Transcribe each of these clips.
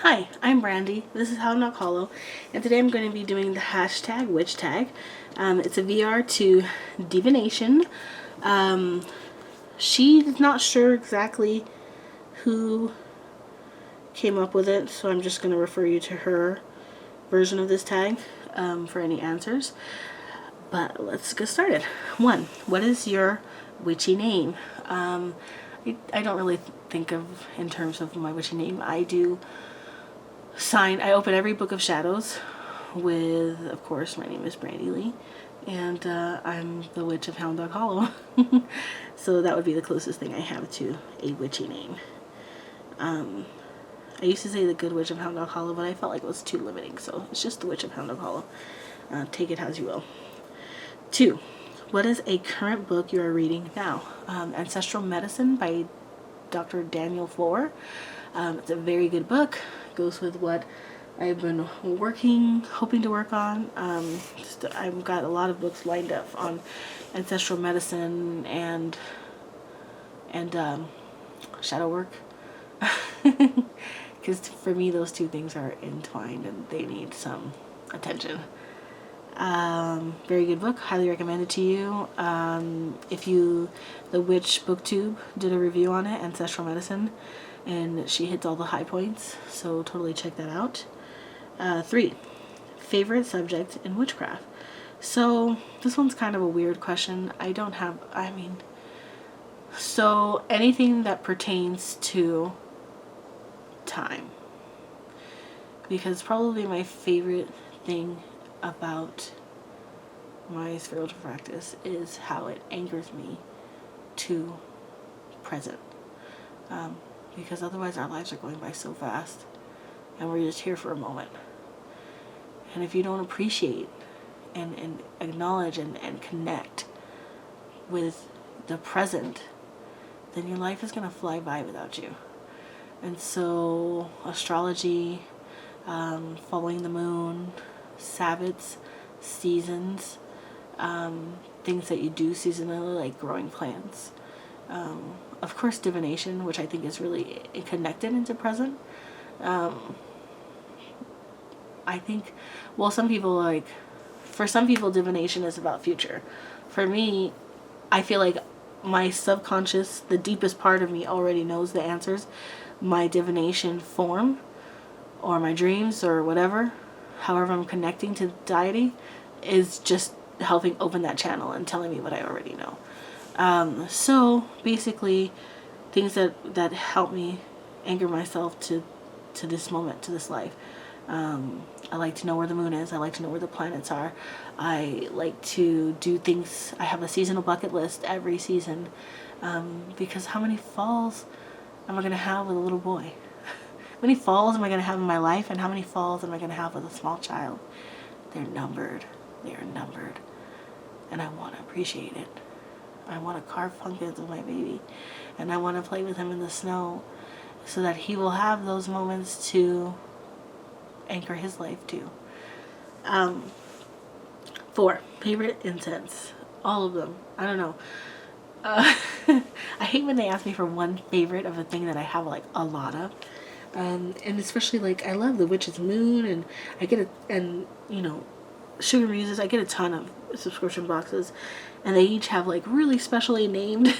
Hi, I'm Brandy. This is How Not Hollow, and today I'm going to be doing the hashtag witch tag. It's a VR to divination. She's not sure exactly who came up with it, so I'm just going to refer you to her version of this tag for any answers. But let's get started. 1. What is your witchy name? I don't really think of in terms of my witchy name. I open every book of shadows with, of course, my name is Brandy Lee, and I'm the Witch of Hound Dog Hollow. So that would be the closest thing I have to a witchy name. I used to say the Good Witch of Hound Dog Hollow, but I felt like it was too limiting, so it's just the Witch of Hound Dog Hollow. Take it as you will. 2. What is a current book you are reading now? Ancestral Medicine by Dr. Daniel Floor. It's a very good book. It goes with what I've been hoping to work on. I've got a lot of books lined up on ancestral medicine and shadow work. Because for me, those two things are entwined and they need some attention. Very good book, highly recommended to you. The Witch Booktube did a review on it, Ancestral Medicine, and she hits all the high points, so totally check that out. 3. Favorite subject in witchcraft? So this one's kind of a weird question. So anything that pertains to time, because probably my favorite thing about my spiritual practice is how it anchors me to present, because otherwise our lives are going by so fast and we're just here for a moment, and if you don't appreciate and acknowledge and connect with the present, then your life is going to fly by without you. And so astrology, following the moon, Sabbats, seasons, things that you do seasonally, like growing plants. Of course, divination, which I think is really connected into present. I think, for some people, divination is about future. For me, I feel like my subconscious, the deepest part of me, already knows the answers. My divination form, or my dreams, or whatever, however I'm connecting to deity, is just helping open that channel and telling me what I already know. So basically, things that help me anchor myself to this moment, to this life. I like to know where the moon is. I like to know where the planets are. I like to do things. I have a seasonal bucket list every season, because how many falls am I going to have with a little boy? How many falls am I going to have in my life, and how many falls am I going to have with a small child? They're numbered. They are numbered. And I want to appreciate it. I want to carve pumpkins with my baby, and I want to play with him in the snow so that he will have those moments to anchor his life too. 4. Favorite incense? All of them. I don't know. I hate when they ask me for one favorite of a thing that I have like a lot of. And especially like I love the Witch's Moon, and I get Sugar Muses. I get a ton of subscription boxes, and they each have like really specially named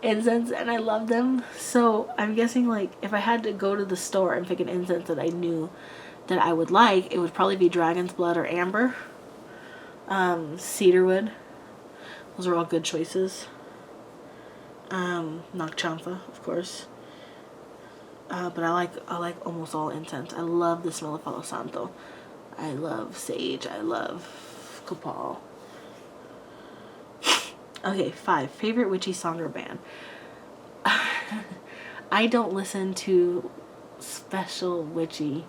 incense, and I love them. So I'm guessing like if I had to go to the store and pick an incense that I knew that I would like, it would probably be Dragon's Blood or Amber. Cedarwood. Those are all good choices. Nag Champa, of course. But I like almost all incense. I love the smell of Palo Santo. I love sage. I love copal. Okay, 5. Favorite witchy song or band? I don't listen to special witchy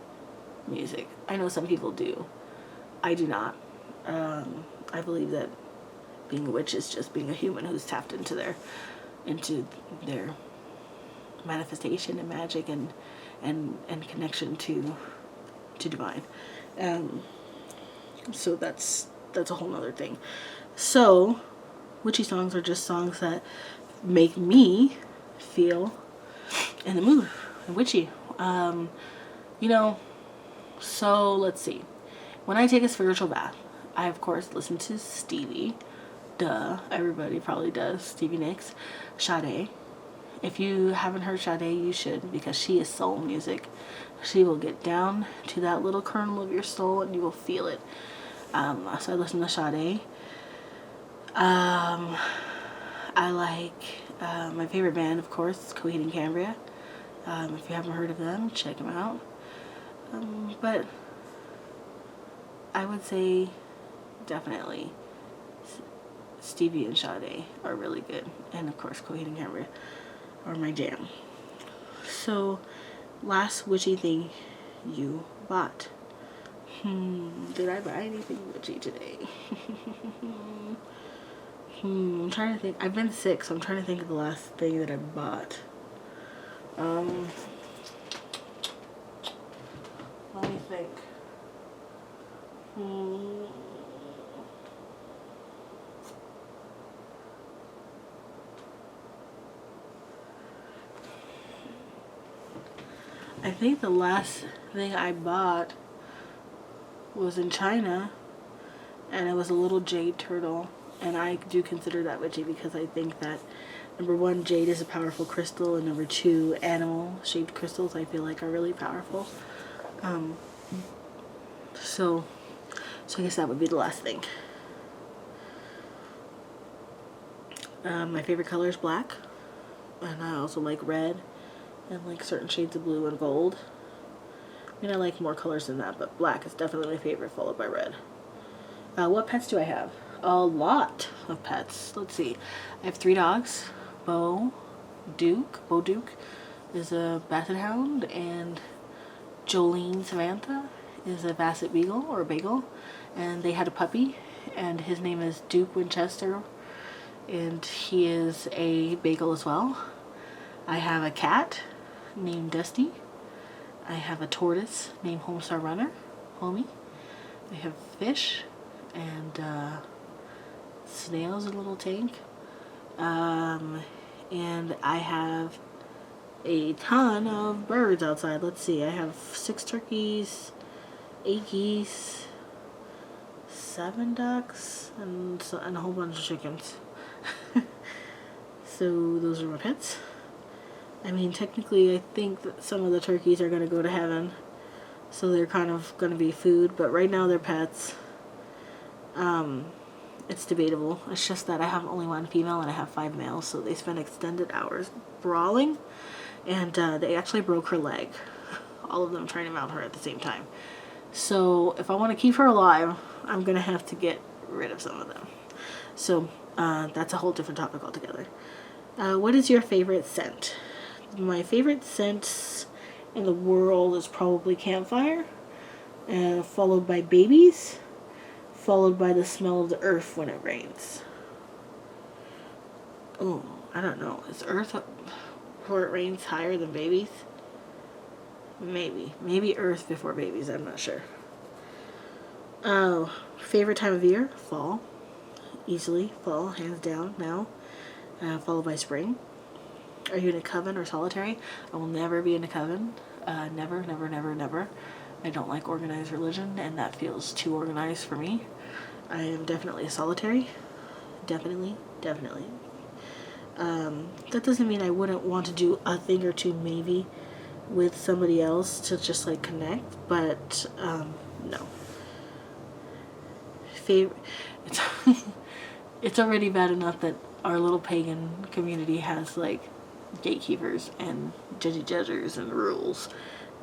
music. I know some people do. I do not. I believe that being a witch is just being a human who's tapped into their manifestation and magic and connection to divine. So that's a whole nother thing. So witchy songs are just songs that make me feel in the mood, witchy. You know, so let's see. When I take a spiritual bath, I of course listen to Stevie. Duh, everybody probably does. Stevie Nicks. Sade. If you haven't heard Sade, you should, because she is soul music. She will get down to that little kernel of your soul and you will feel it. So I listen to Sade. I like my favorite band, of course, Coheed and Cambria. If you haven't heard of them, check them out. But I would say definitely Stevie and Sade are really good. And of course, Coheed and Cambria are my jam. So, last witchy thing you bought. Did I buy anything witchy today? I'm trying to think. I've been sick, so I'm trying to think of the last thing that I bought. Let me think. I think the last thing I bought was in China, and it was a little jade turtle. And I do consider that witchy because I think that, number one, jade is a powerful crystal, and number two, animal-shaped crystals I feel like are really powerful. So I guess that would be the last thing. My favorite color is black, and I also like red, and like certain shades of blue and gold. I mean, I like more colors than that, but black is definitely my favorite, followed by red. What pets do I have? A lot of pets. Let's see. I have 3 dogs. Bo Duke is a basset hound, and Jolene Samantha is a basset beagle or a bagel, and they had a puppy, and his name is Duke Winchester, and he is a bagel as well. I have a cat named Dusty. I have a tortoise named Homestar Runner, Homie. I have fish and snails in a little tank. And I have a ton of birds outside. Let's see, I have 6 turkeys, 8 geese, 7 ducks, and a whole bunch of chickens. So those are my pets. I mean, technically I think that some of the turkeys are going to go to heaven, so they're kind of going to be food, but right now they're pets. It's debatable. It's just that I have only 1 female and I have 5 males, so they spend extended hours brawling, and they actually broke her leg. All of them trying to mount her at the same time. So if I want to keep her alive, I'm going to have to get rid of some of them. So that's a whole different topic altogether. What is your favorite scent? My favorite scent in the world is probably campfire, followed by babies, followed by the smell of the earth when it rains. Oh, I don't know. Is earth before it rains higher than babies? Maybe earth before babies. I'm not sure. Oh, favorite time of year? Fall. Easily fall, hands down now. Followed by spring. Are you in a coven or solitary? I will never be in a coven. Never, never, never, never. I don't like organized religion, and that feels too organized for me. I am definitely a solitary. Definitely. That doesn't mean I wouldn't want to do a thing or two maybe with somebody else to just like connect, but no. It's already bad enough that our little pagan community has like gatekeepers and judgers and rules.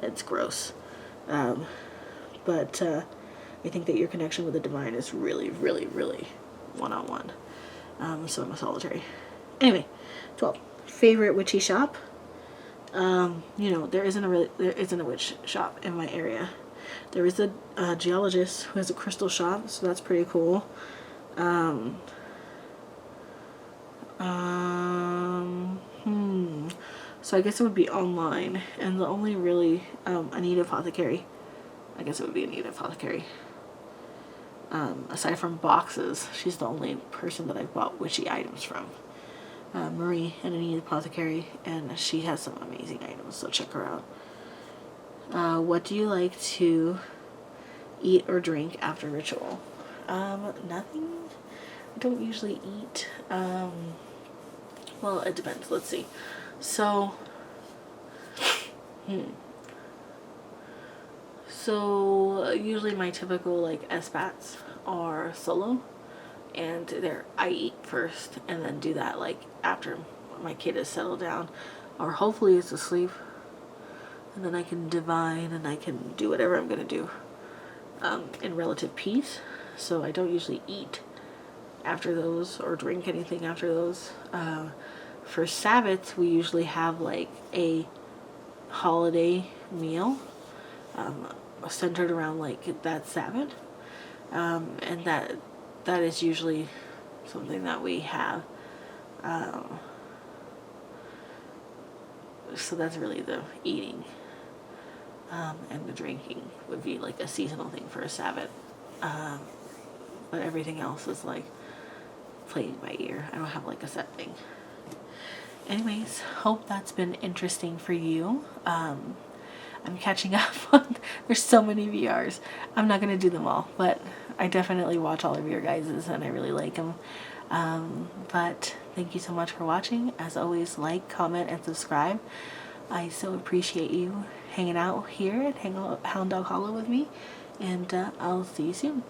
It's gross. But I think that your connection with the divine is really, really, really one-on-one. So I'm a solitary. Anyway, 12. Favorite witchy shop? There isn't a witch shop in my area. There is a geologist who has a crystal shop, so that's pretty cool. So I guess it would be online, and the only really Anita Apothecary. I guess it would be Anita Apothecary. Aside from boxes, she's the only person that I've bought witchy items from. Marie and Anita Apothecary, and she has some amazing items, so check her out. What do you like to eat or drink after ritual? Nothing. I don't usually eat. Well, it depends. Let's see. So, so usually my typical like SBATs are solo, and I eat first and then do that like after my kid is settled down, or hopefully is asleep, and then I can divine and I can do whatever I'm gonna do in relative peace. So I don't usually eat after those or drink anything after those. For Sabbath, we usually have like a holiday meal centered around like that Sabbath, and that is usually something that we have. So that's really the eating, and the drinking would be like a seasonal thing for a Sabbath. But everything else is like playing by ear. I don't have like a set thing. Anyways, hope that's been interesting for you. I'm catching up on, there's so many VRs. I'm not going to do them all, but I definitely watch all of your guys's and I really like them. But thank you so much for watching. As always, like, comment, and subscribe. I so appreciate you hanging out here at Hound Dog Hollow with me, and I'll see you soon.